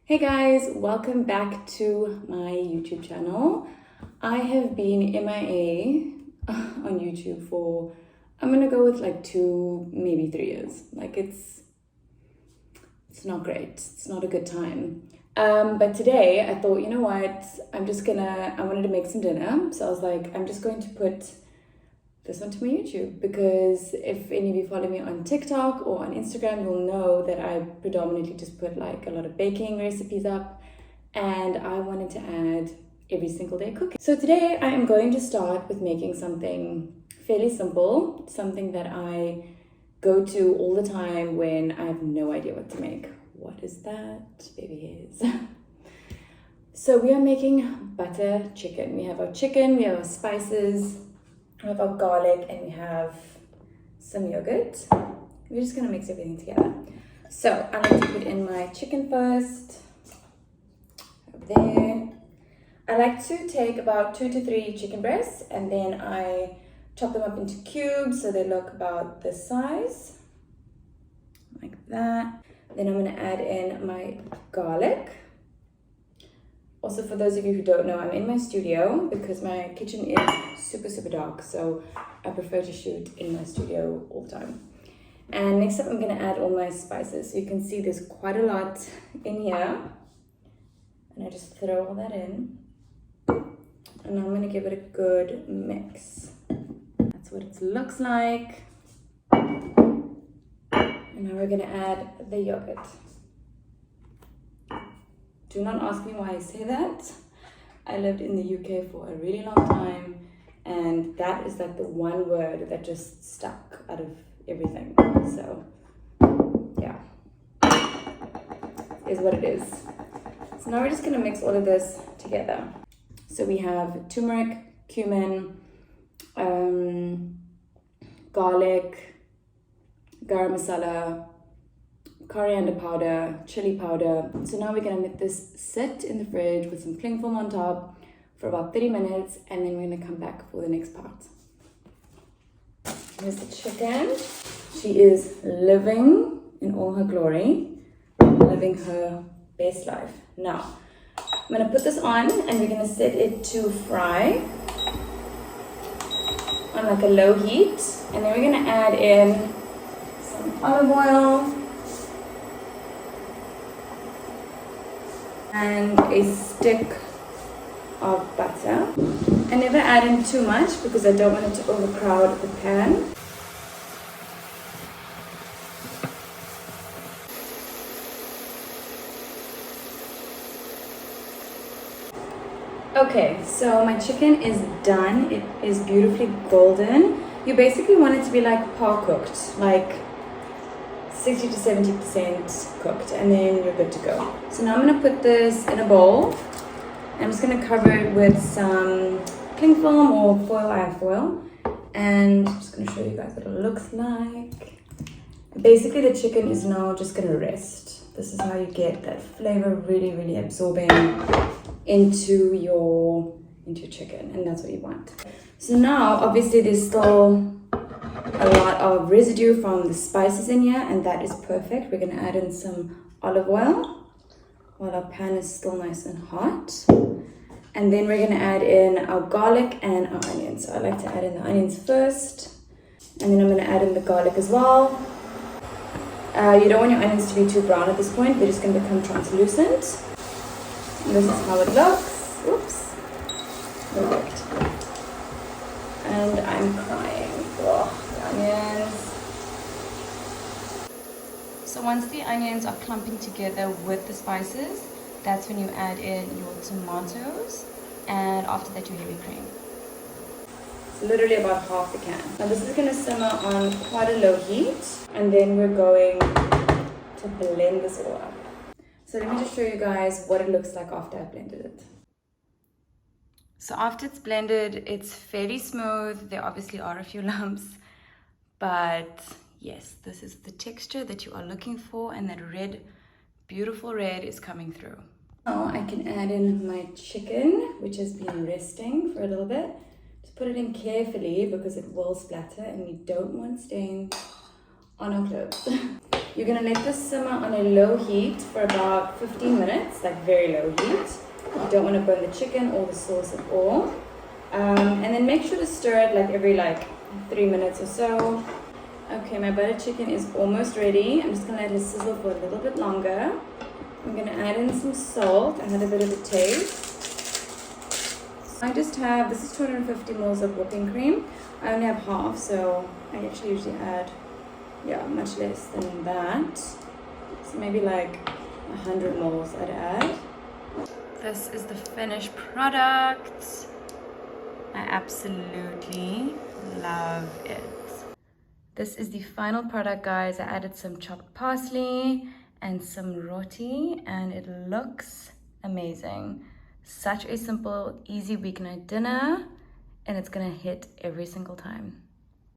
Hey guys, welcome back to my YouTube channel. I have been MIA on YouTube for, I'm gonna go with like 2, maybe 3 years. Like it's not great. It's not a good time. But today I thought, you know what? I wanted to make some dinner. So I was like, I'm just going to put this onto my YouTube, because if any of you follow me on TikTok or on Instagram, you'll know that I predominantly just put like a lot of baking recipes up, and I wanted to add every single day cooking. So today I am going to start with making something fairly simple, something that I go to all the time when I have no idea what to make. What is that? Baby hairs. So we are making butter chicken. We have our chicken, we have our spices, we have our garlic, and we have some yogurt. We're just gonna mix everything together. So I like to put in my chicken first, over there. I like to take about 2 to 3 chicken breasts, and then I chop them up into cubes so they look about this size, like that. Then I'm gonna add in my garlic. Also, for those of you who don't know, I'm in my studio because my kitchen is super dark, so I prefer to shoot in my studio all the time. And next up, I'm gonna add all my spices. So you can see there's quite a lot in here, and I just throw all that in, and I'm gonna give it a good mix. That's what it looks like. And now we're gonna add the yogurt. Do not ask me why I say that. I lived in the UK for a really long time, and that is like the one word that just stuck out of everything. So yeah, is what it is. So now we're just gonna mix all of this together. So we have turmeric, cumin, garlic, garam masala, coriander powder, chili powder. So now we're gonna let this sit in the fridge with some cling film on top for about 30 minutes, and then we're gonna come back for the next part. Here's the chicken. She is living in all her glory, living her best life. Now, I'm gonna put this on, and we're gonna set it to fry on like a low heat, and then we're gonna add in some olive oil and a stick of butter. I never add in too much because I don't want it to overcrowd the pan. Okay, so my chicken is done. It is beautifully golden. You basically want it to be like par cooked, like 60 to 70% cooked, and then you're good to go. So now I'm gonna put this in a bowl. I'm just gonna cover it with some cling film or foil. I have foil, and I'm just gonna show you guys what it looks like. Basically, the chicken is now just gonna rest. This is how you get that flavor really absorbing into your chicken, and that's what you want. So now, obviously, there's still a lot of residue from the spices in here, and that is perfect. We're gonna add in some olive oil while our pan is still nice and hot, and then we're gonna add in our garlic and our onions. So I like to add in the onions first, and then I'm gonna add in the garlic as well. You don't want your onions to be too brown at this point. They're just gonna become translucent, and this is how it looks. Oops, perfect. And I'm crying. Oh, onions. So once the onions are clumping together with the spices, that's when you add in your tomatoes, and after that your heavy cream. It's literally about half the can. Now this is going to simmer on quite a low heat, and then we're going to blend this all up. So let me just show you guys what it looks like after I've blended it. So after it's blended, it's fairly smooth. There obviously are a few lumps, but yes, this is the texture that you are looking for, and that red, beautiful red is coming through. Now I can add in my chicken, which has been resting for a little bit. Just put it in carefully because it will splatter, and we don't want stains on our clothes. You're gonna let this simmer on a low heat for about 15 minutes, like very low heat. You don't want to burn the chicken or the sauce at all. And then make sure to stir it like every 3 minutes or so. Okay, my butter chicken is almost ready. I'm just gonna let it sizzle for a little bit longer. I'm gonna add in some salt and a bit of a taste. I just have, this is 250 mils of whipping cream. I only have half, so I actually usually add, much less than that. So maybe 100 mils I'd add. This is the finished product. I absolutely love it. This is the final product, guys. I added some chopped parsley and some roti, and it looks amazing. Such a simple, easy weeknight dinner, and it's gonna hit every single time.